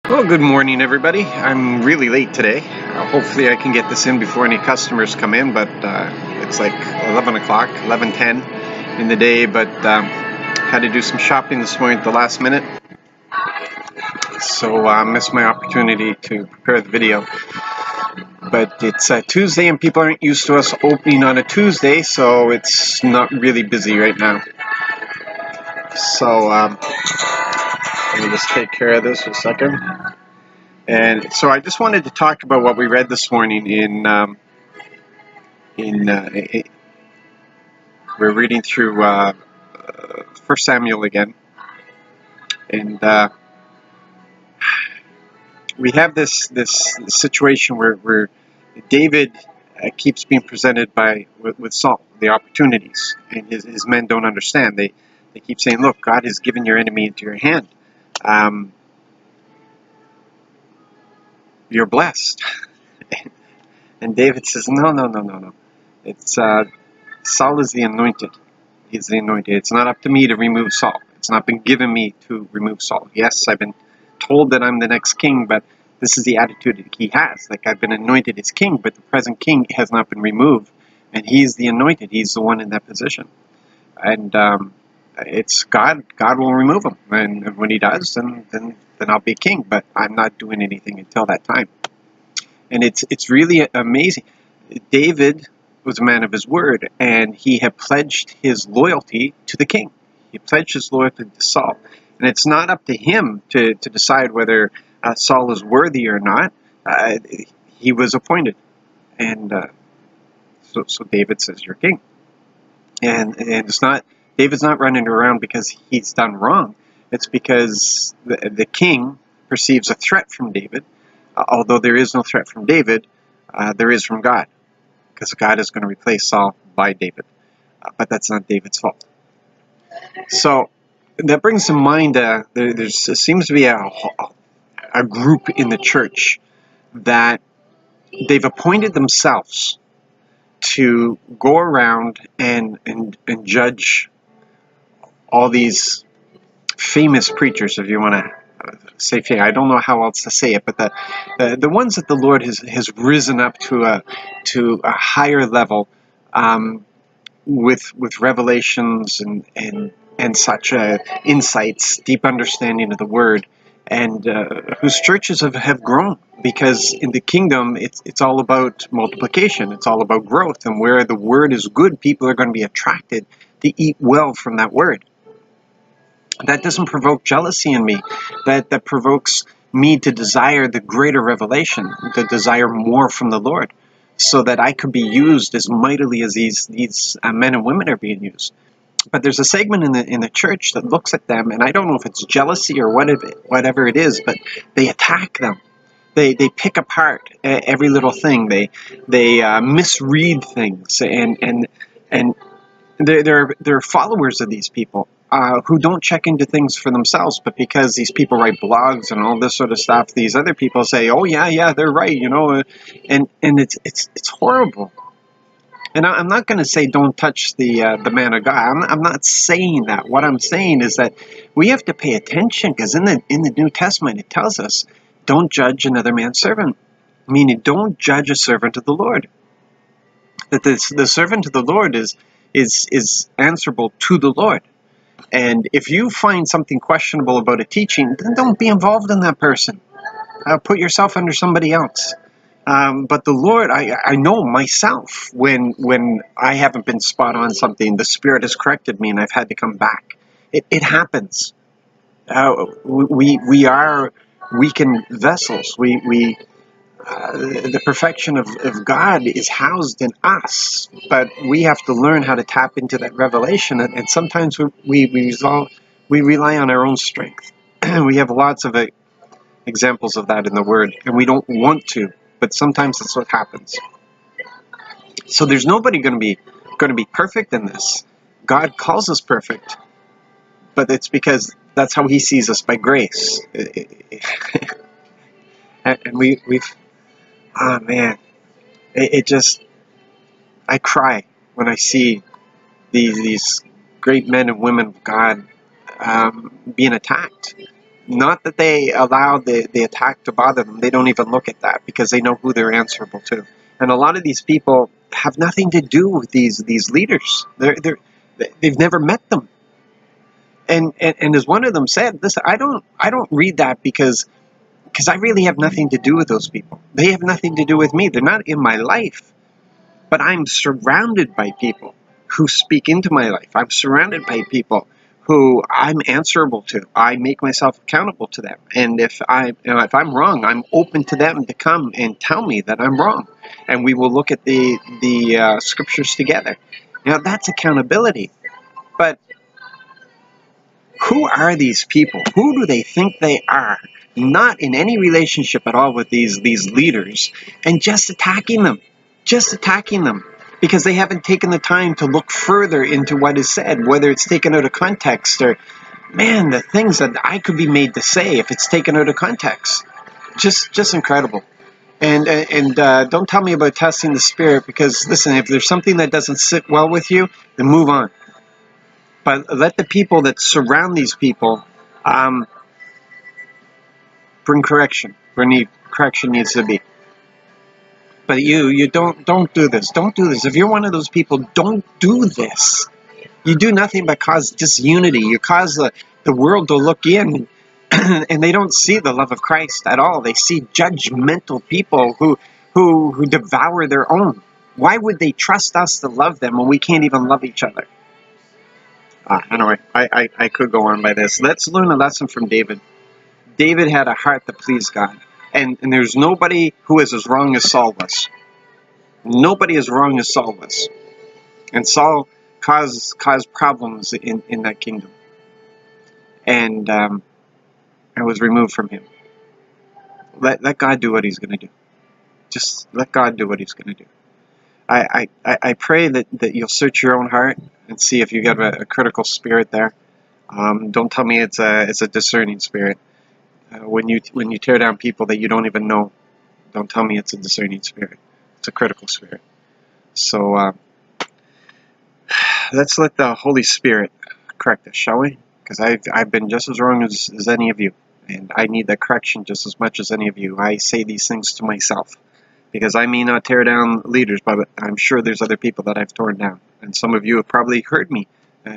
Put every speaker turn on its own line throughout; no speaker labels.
Well, good morning, everybody. I'm really late today. Hopefully, I can get this in before any customers come in, but it's like 11 o'clock, 11:10 in the day, but had to do some shopping this morning at the last minute, so missed my opportunity to prepare the video. But it's Tuesday, and people aren't used to us opening on a Tuesday, so it's not really busy right now. So let me just take care of this for a second. And so I just wanted to talk about what we read this morning we're reading through 1 Samuel again, and we have this situation where David keeps being presented with Saul the opportunities, and his men don't understand. They keep saying, "Look, God has given your enemy into your hand. You're blessed." And David says, "No. It's Saul is the anointed. He's the anointed. It's not up to me to remove Saul. It's not been given me to remove Saul. Yes, I've been told that I'm the next king, but this is the attitude that he has. Like, I've been anointed as king, but the present king has not been removed, and he's the anointed. He's the one in that position. And it's God. God will remove him, and when he does, then I'll be king. But I'm not doing anything until that time." And it's really amazing. David was a man of his word, and he had pledged his loyalty to the king. He pledged his loyalty to Saul. And it's not up to him to decide whether Saul is worthy or not. He was appointed. And so David says, "You're king." And it's not, David's not running around because he's done wrong. It's because the king perceives a threat from David. Although there is no threat from David, there is from God, because God is going to replace Saul by David. But that's not David's fault. So that brings to mind there seems to be a group in the church that they've appointed themselves to go around and judge all these famous preachers, if you want to say famous. I don't know how else to say it, but the ones that the Lord has risen up to a higher level, with revelations and such insights, deep understanding of the Word, and whose churches have grown, because in the kingdom it's all about multiplication, it's all about growth, and where the Word is good, people are going to be attracted to eat well from that Word. That doesn't provoke jealousy in me. That provokes me to desire the greater revelation, to desire more from the Lord, so that I could be used as mightily as these men and women are being used. But there's a segment in the church that looks at them, and I don't know if it's jealousy or whatever it is, but they attack them. They pick apart every little thing. They misread things, and they're followers of these people, who don't check into things for themselves, but because these people write blogs and all this sort of stuff, these other people say, "Oh yeah, they're right," and it's horrible. And I'm not going to say don't touch the man of God. I'm not saying that. What I'm saying is that we have to pay attention, because in the New Testament it tells us, don't judge another man's servant, meaning don't judge a servant of the Lord. That the servant of the Lord is answerable to the Lord. And if you find something questionable about a teaching, then don't be involved in that person. Put yourself under somebody else. But the Lord, I know myself, when I haven't been spot on something, the Spirit has corrected me and I've had to come back. It happens. We are weakened vessels. The perfection of God is housed in us, but we have to learn how to tap into that revelation. And sometimes we rely on our own strength. We have lots of examples of that in the Word, and we don't want to, but sometimes that's what happens. So there's nobody going to be perfect in this. God calls us perfect, but it's because that's how He sees us, by grace. And we've oh man, it just, I cry when I see these great men and women of God being attacked. Not that they allow the attack to bother them. They don't even look at that because they know who they're answerable to. And a lot of these people have nothing to do with these leaders. They've never met them. And as one of them said, listen, I don't read that because I really have nothing to do with those people. They have nothing to do with me. They're not in my life. But I'm surrounded by people who speak into my life. I'm surrounded by people who I'm answerable to. I make myself accountable to them. And if if I'm wrong, I'm open to them to come and tell me that I'm wrong. And we will look at the scriptures together. Now that's accountability. But who are these people? Who do they think they are? Not in any relationship at all with these leaders, and just attacking them. Just attacking them. Because they haven't taken the time to look further into what is said, whether it's taken out of context or, man, the things that I could be made to say if it's taken out of context. Just incredible. And don't tell me about testing the spirit, because, listen, if there's something that doesn't sit well with you, then move on. But let the people that surround these people bring correction where correction needs to be. But you don't do this. Don't do this. If you're one of those people, don't do this. You do nothing but cause disunity. You cause the world to look in, and they don't see the love of Christ at all. They see judgmental people who devour their own. Why would they trust us to love them when we can't even love each other? Anyway, I could go on by this. Let's learn a lesson from David. David had a heart that pleased God. And there's nobody who is as wrong as Saul was. Nobody as wrong as Saul was. And Saul caused problems in that kingdom. And I was removed from him. Let God do what he's going to do. Just let God do what he's going to do. I pray that you'll search your own heart and see if you got a critical spirit there. Don't tell me it's a discerning spirit. When you tear down people that you don't even know, don't tell me it's a discerning spirit. It's a critical spirit. So let's let the Holy Spirit correct us, shall we? Because I've been just as wrong as any of you, and I need that correction just as much as any of you. I say these things to myself because I may not tear down leaders, but I'm sure there's other people that I've torn down, and some of you have probably heard me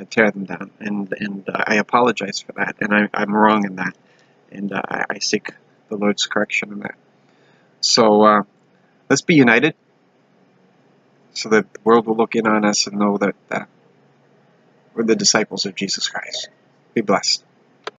tear them down, and I apologize for that, and I'm wrong in that, and I seek the Lord's correction in that. So let's be united, so that the world will look in on us and know that we're the disciples of Jesus Christ. Be blessed.